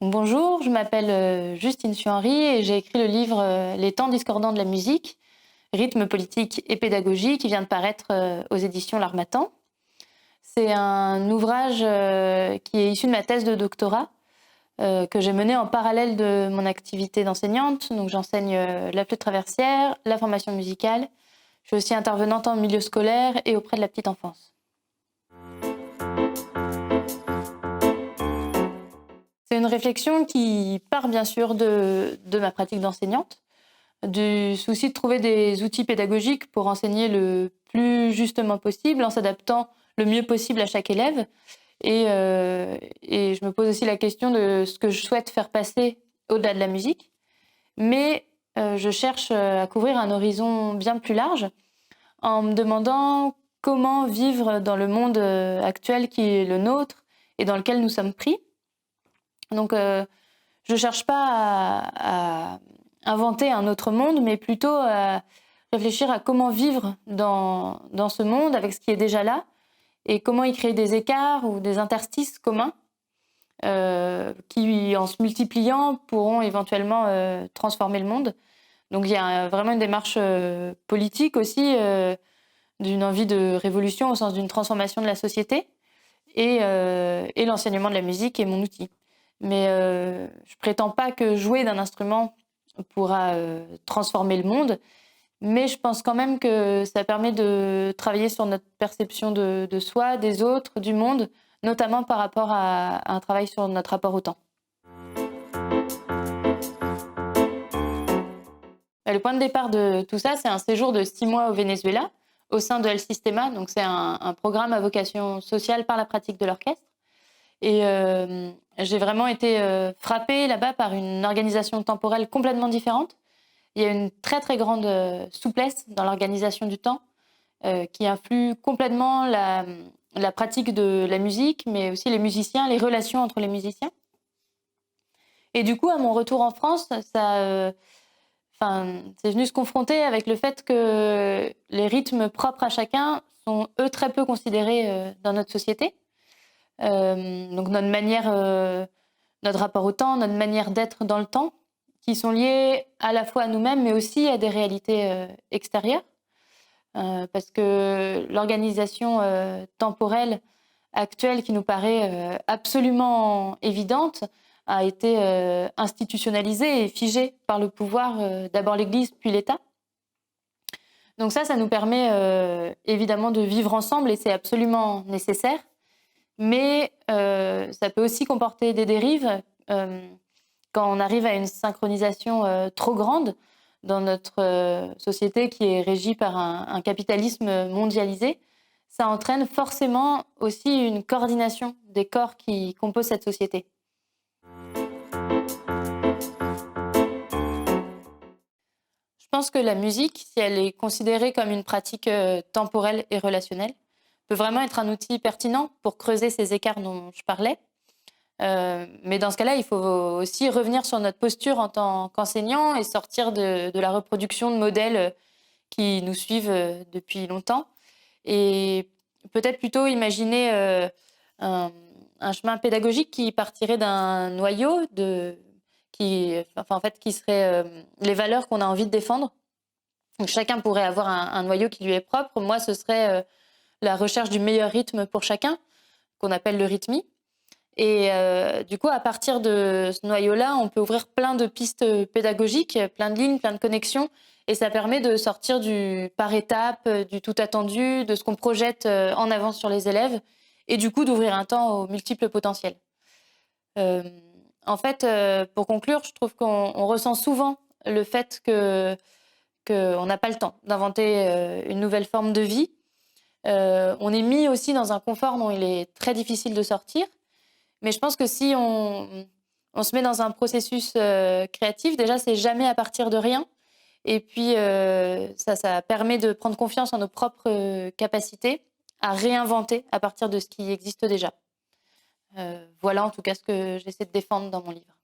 Bonjour, je m'appelle Justine Suhenry et j'ai écrit le livre Les temps discordants de la musique, rythme politique et pédagogie qui vient de paraître aux éditions L'Harmattan. C'est un ouvrage qui est issu de ma thèse de doctorat que j'ai mené en parallèle de mon activité d'enseignante. Donc j'enseigne la flûte traversière, la formation musicale. Je suis aussi intervenante en milieu scolaire et auprès de la petite enfance. C'est une réflexion qui part bien sûr de ma pratique d'enseignante, du souci de trouver des outils pédagogiques pour enseigner le plus justement possible, en s'adaptant le mieux possible à chaque élève. Et je me pose aussi la question de ce que je souhaite faire passer au-delà de la musique. Mais je cherche à couvrir un horizon bien plus large en me demandant comment vivre dans le monde actuel qui est le nôtre et dans lequel nous sommes pris. Donc, je ne cherche pas à inventer un autre monde, mais plutôt à réfléchir à comment vivre dans ce monde avec ce qui est déjà là et comment y créer des écarts ou des interstices communs qui, en se multipliant, pourront éventuellement transformer le monde. Donc, il y a vraiment une démarche politique aussi, d'une envie de révolution au sens d'une transformation de la société. Et l'enseignement de la musique est mon outil. Mais je prétends pas que jouer d'un instrument pourra transformer le monde, mais je pense quand même que ça permet de travailler sur notre perception de soi, des autres, du monde, notamment par rapport à un travail sur notre rapport au temps. Le point de départ de tout ça, c'est un séjour de 6 mois au Venezuela, au sein de El Sistema. Donc c'est un programme à vocation sociale par la pratique de l'orchestre. Et j'ai vraiment été frappée là-bas par une organisation temporelle complètement différente. Il y a une très très grande souplesse dans l'organisation du temps qui influe complètement la pratique de la musique, mais aussi les musiciens, les relations entre les musiciens. Et du coup, à mon retour en France, c'est venu se confronter avec le fait que les rythmes propres à chacun sont, eux, très peu considérés dans notre société. Donc notre rapport au temps, notre manière d'être dans le temps, qui sont liés à la fois à nous-mêmes, mais aussi à des réalités extérieures. Parce que l'organisation temporelle actuelle, qui nous paraît absolument évidente, a été institutionnalisée et figée par le pouvoir, d'abord l'Église, puis l'État. Donc ça nous permet évidemment de vivre ensemble, et c'est absolument nécessaire. Mais ça peut aussi comporter des dérives quand on arrive à une synchronisation trop grande dans notre société qui est régie par un capitalisme mondialisé. Ça entraîne forcément aussi une coordination des corps qui composent cette société. Je pense que la musique, si elle est considérée comme une pratique temporelle et relationnelle, peut vraiment être un outil pertinent pour creuser ces écarts dont je parlais. Mais dans ce cas-là, il faut aussi revenir sur notre posture en tant qu'enseignant et sortir de la reproduction de modèles qui nous suivent depuis longtemps. Et peut-être plutôt imaginer un chemin pédagogique qui partirait d'un noyau qui serait les valeurs qu'on a envie de défendre. Donc chacun pourrait avoir un noyau qui lui est propre. Moi, ce serait la recherche du meilleur rythme pour chacun, qu'on appelle le rythmie. Et du coup, à partir de ce noyau-là, on peut ouvrir plein de pistes pédagogiques, plein de lignes, plein de connexions. Et ça permet de sortir du par étapes, du tout attendu, de ce qu'on projette en avance sur les élèves, et du coup d'ouvrir un temps aux multiples potentiels. Euh, pour conclure, je trouve qu'on ressent souvent le fait qu'on n'a pas le temps d'inventer une nouvelle forme de vie. On est mis aussi dans un confort dont il est très difficile de sortir. Mais je pense que si on se met dans un processus créatif, déjà, c'est jamais à partir de rien. Et puis, ça permet de prendre confiance en nos propres capacités à réinventer à partir de ce qui existe déjà. Voilà en tout cas ce que j'essaie de défendre dans mon livre.